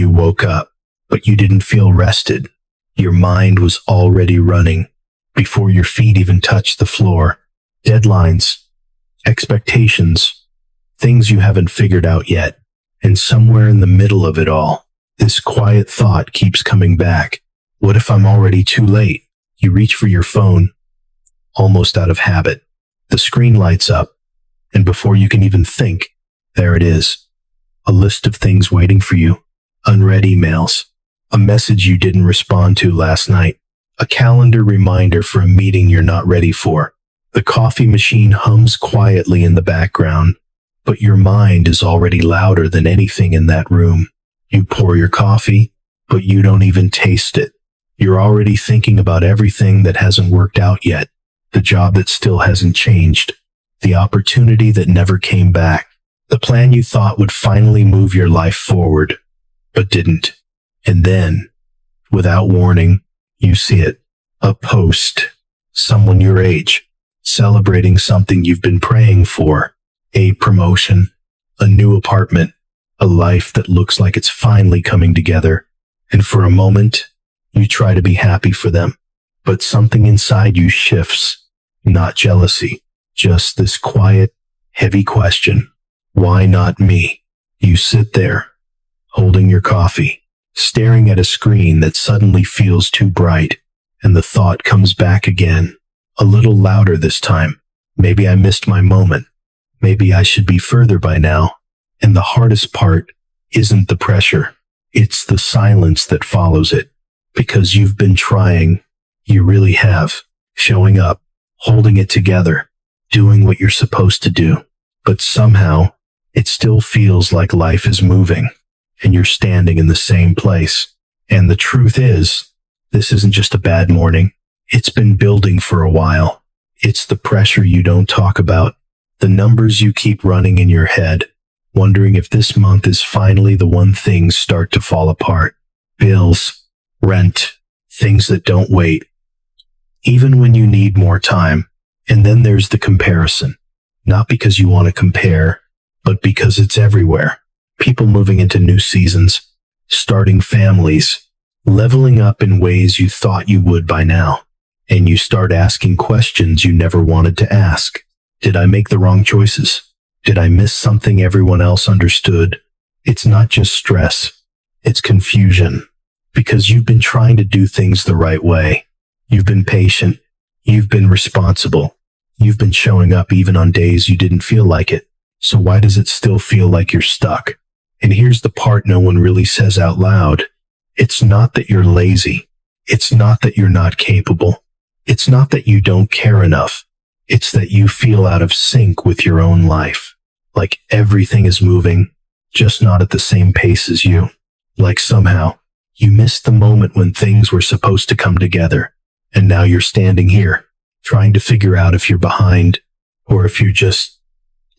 you woke up, but you didn't feel rested. Your mind was already running before your feet even touched the floor. Deadlines, expectations, things you haven't figured out yet. And somewhere in the middle of it all, this quiet thought keeps coming back. What if I'm already too late? You reach for your phone, almost out of habit. The screen lights up, and before you can even think, there it is. A list of things waiting for you. Unread emails, a message you didn't respond to last night, a calendar reminder for a meeting you're not ready for. The coffee machine hums quietly in the background, but your mind is already louder than anything in that room. You pour your coffee, but you don't even taste it. You're already thinking about everything that hasn't worked out yet, the job that still hasn't changed, the opportunity that never came back, the plan you thought would finally move your life forward, but didn't. And then, without warning, you see it. A post, someone your age, celebrating something you've been praying for, a promotion, a new apartment, a life that looks like it's finally coming together. And for a moment, you try to be happy for them, but something inside you shifts. Not jealousy, just this quiet, heavy question. Why not me? You sit there, holding your coffee, staring at a screen that suddenly feels too bright, and the thought comes back again, a little louder this time. Maybe I missed my moment. Maybe I should be further by now. And the hardest part isn't the pressure. It's the silence that follows it. Because you've been trying, you really have, showing up, holding it together, doing what you're supposed to do. But somehow, it still feels like life is moving, and you're standing in the same place. And the truth is, this isn't just a bad morning. It's been building for a while. It's the pressure you don't talk about, the numbers you keep running in your head, wondering if this month is finally the one things start to fall apart. Bills, rent, things that don't wait, even when you need more time. And then there's the comparison, not because you want to compare, but because it's everywhere. People moving into new seasons, starting families, leveling up in ways you thought you would by now. And you start asking questions you never wanted to ask. Did I make the wrong choices? Did I miss something everyone else understood? It's not just stress, it's confusion. Because you've been trying to do things the right way. You've been patient. You've been responsible. You've been showing up even on days you didn't feel like it. So why does it still feel like you're stuck? And here's the part no one really says out loud. It's not that you're lazy. It's not that you're not capable. It's not that you don't care enough. It's that you feel out of sync with your own life. Like everything is moving, just not at the same pace as you. Like somehow, you missed the moment when things were supposed to come together. And now you're standing here, trying to figure out if you're behind, or if you're just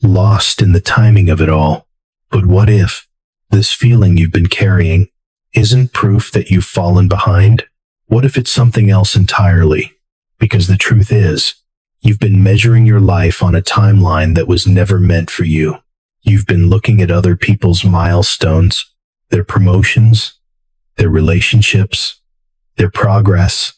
lost in the timing of it all. But what if this feeling you've been carrying isn't proof that you've fallen behind? What if it's something else entirely? Because the truth is, you've been measuring your life on a timeline that was never meant for you. You've been looking at other people's milestones, their promotions, their relationships, their progress,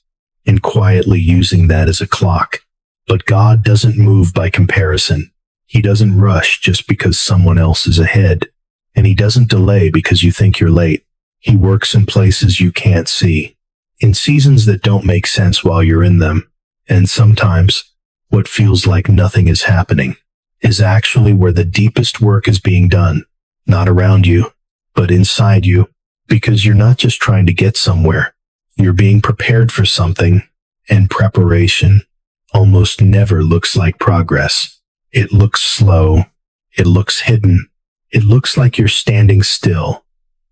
and quietly using that as a clock. But God doesn't move by comparison. He doesn't rush just because someone else is ahead. And he doesn't delay because you think you're late. He works in places you can't see, in seasons that don't make sense while you're in them. And sometimes, what feels like nothing is happening is actually where the deepest work is being done. Not around you, but inside you. Because you're not just trying to get somewhere. You're being prepared for something, and preparation almost never looks like progress. It looks slow. It looks hidden. It looks like you're standing still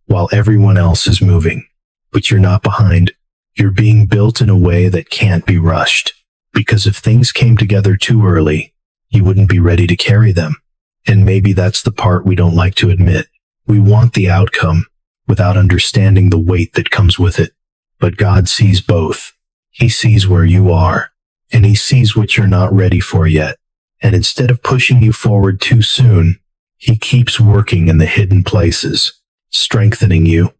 while everyone else is moving. But you're not behind. You're being built in a way that can't be rushed. Because if things came together too early, you wouldn't be ready to carry them. And maybe that's the part we don't like to admit. We want the outcome without understanding the weight that comes with it. But God sees both. He sees where you are, and he sees what you're not ready for yet. And instead of pushing you forward too soon, he keeps working in the hidden places, strengthening you,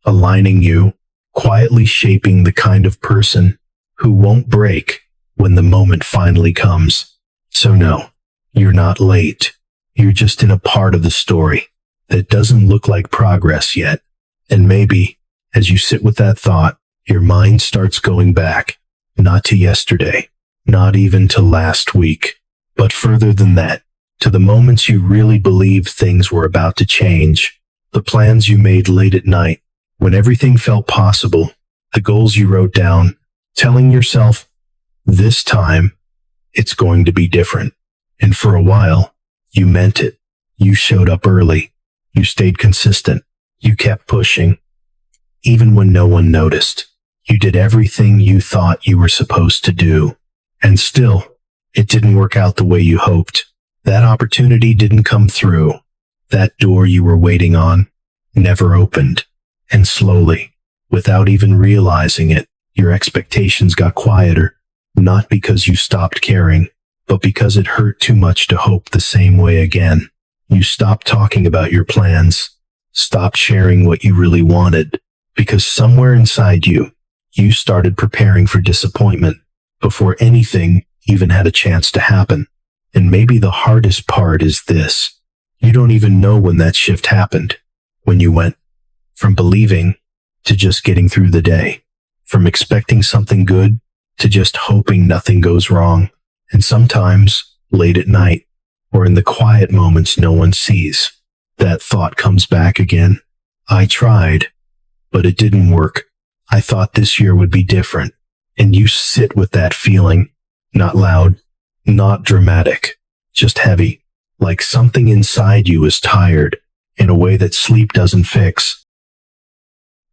aligning you, quietly shaping the kind of person who won't break when the moment finally comes. So no, you're not late. You're just in a part of the story that doesn't look like progress yet. And maybe, as you sit with that thought, your mind starts going back, not to yesterday, not even to last week, but further than that, to the moments you really believed things were about to change, the plans you made late at night, when everything felt possible, the goals you wrote down, telling yourself, this time, it's going to be different. And for a while, you meant it. You showed up early. You stayed consistent. You kept pushing. Even when no one noticed, you did everything you thought you were supposed to do. And still, it didn't work out the way you hoped. That opportunity didn't come through. That door you were waiting on never opened. And slowly, without even realizing it, your expectations got quieter, not because you stopped caring, but because it hurt too much to hope the same way again. You stopped talking about your plans, stopped sharing what you really wanted, because somewhere inside you, you started preparing for disappointment before anything even had a chance to happen. And maybe the hardest part is this. You don't even know when that shift happened, when you went from believing to just getting through the day, from expecting something good to just hoping nothing goes wrong. And sometimes, late at night, or in the quiet moments no one sees, that thought comes back again. I tried, but it didn't work. I thought this year would be different. And you sit with that feeling, not loud, not dramatic, just heavy, like something inside you is tired in a way that sleep doesn't fix.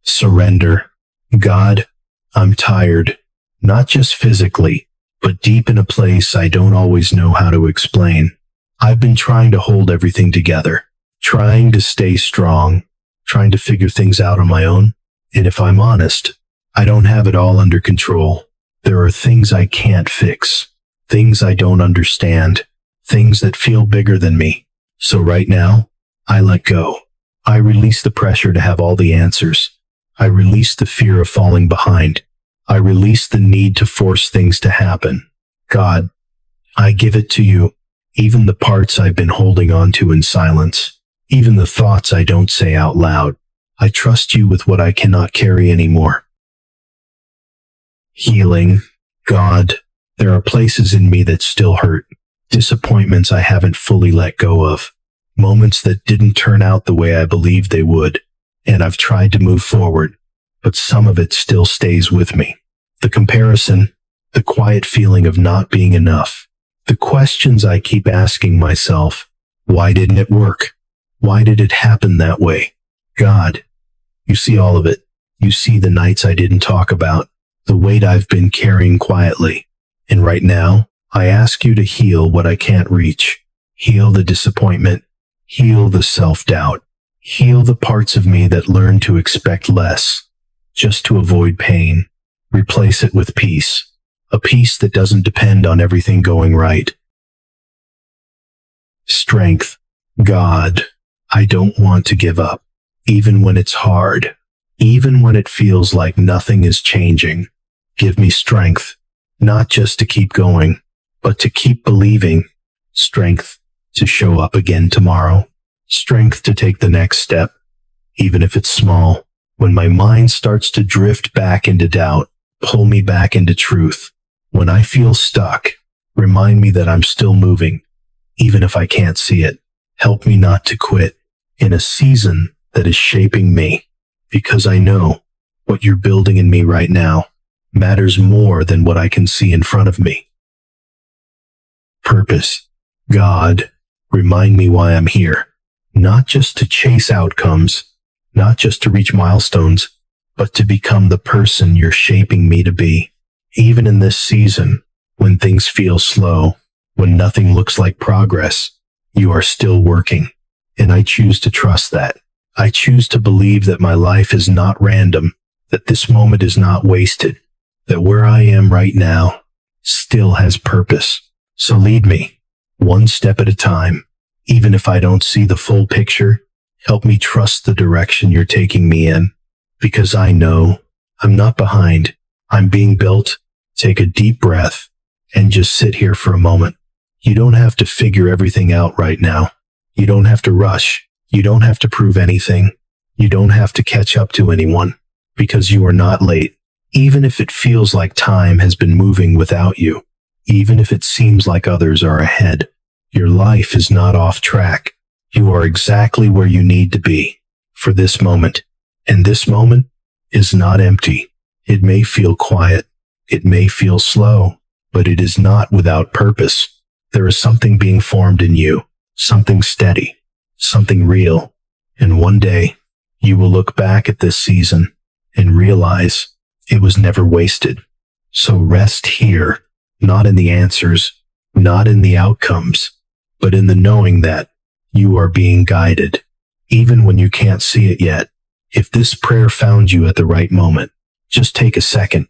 Surrender. God, I'm tired, not just physically, but deep in a place I don't always know how to explain. I've been trying to hold everything together, trying to stay strong, trying to figure things out on my own. And if I'm honest, I don't have it all under control. There are things I can't fix, things I don't understand, things that feel bigger than me. So right now, I let go. I release the pressure to have all the answers. I release the fear of falling behind. I release the need to force things to happen. God, I give it to you, even the parts I've been holding on to in silence, even the thoughts I don't say out loud. I trust you with what I cannot carry anymore. Healing. God, there are places in me that still hurt, disappointments I haven't fully let go of, moments that didn't turn out the way I believed they would, and I've tried to move forward, but some of it still stays with me. The comparison, the quiet feeling of not being enough, the questions I keep asking myself, why didn't it work? Why did it happen that way? God, you see all of it. You see the nights I didn't talk about, the weight I've been carrying quietly. And right now, I ask you to heal what I can't reach. Heal the disappointment. Heal the self-doubt. Heal the parts of me that learn to expect less, just to avoid pain. Replace it with peace. A peace that doesn't depend on everything going right. Strength. God, I don't want to give up, even when it's hard, even when it feels like nothing is changing. Give me strength, not just to keep going, but to keep believing. Strength to show up again tomorrow. Strength to take the next step, even if it's small. When my mind starts to drift back into doubt, pull me back into truth. When I feel stuck, remind me that I'm still moving, even if I can't see it. Help me not to quit in a season that is shaping me, because I know what you're building in me right now matters more than what I can see in front of me. Purpose. God, remind me why I'm here, not just to chase outcomes, not just to reach milestones, but to become the person you're shaping me to be. Even in this season, when things feel slow, when nothing looks like progress, you are still working. And I choose to trust that. I choose to believe that my life is not random, that this moment is not wasted, that where I am right now still has purpose. So lead me, one step at a time. Even if I don't see the full picture, help me trust the direction you're taking me in. because I know I'm not behind. I'm being built. Take a deep breath and just sit here for a moment. You don't have to figure everything out right now. You don't have to rush. You don't have to prove anything. You don't have to catch up to anyone, because you are not late. Even if it feels like time has been moving without you, even if it seems like others are ahead, your life is not off track. You are exactly where you need to be for this moment. And this moment is not empty. It may feel quiet. It may feel slow, but it is not without purpose. There is something being formed in you, something steady, something real. And one day, you will look back at this season and realize it was never wasted. So rest here, not in the answers, not in the outcomes, but in the knowing that you are being guided, even when you can't see it yet. If this prayer found you at the right moment, just take a second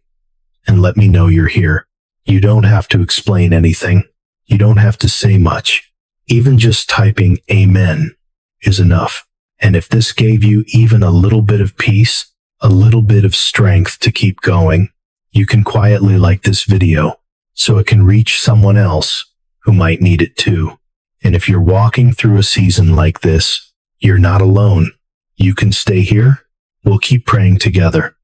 and let me know you're here. You don't have to explain anything. You don't have to say much. Even just typing amen is enough. And if this gave you even a little bit of peace, a little bit of strength to keep going, you can quietly like this video so it can reach someone else who might need it too. And if you're walking through a season like this, you're not alone. You can stay here. We'll keep praying together.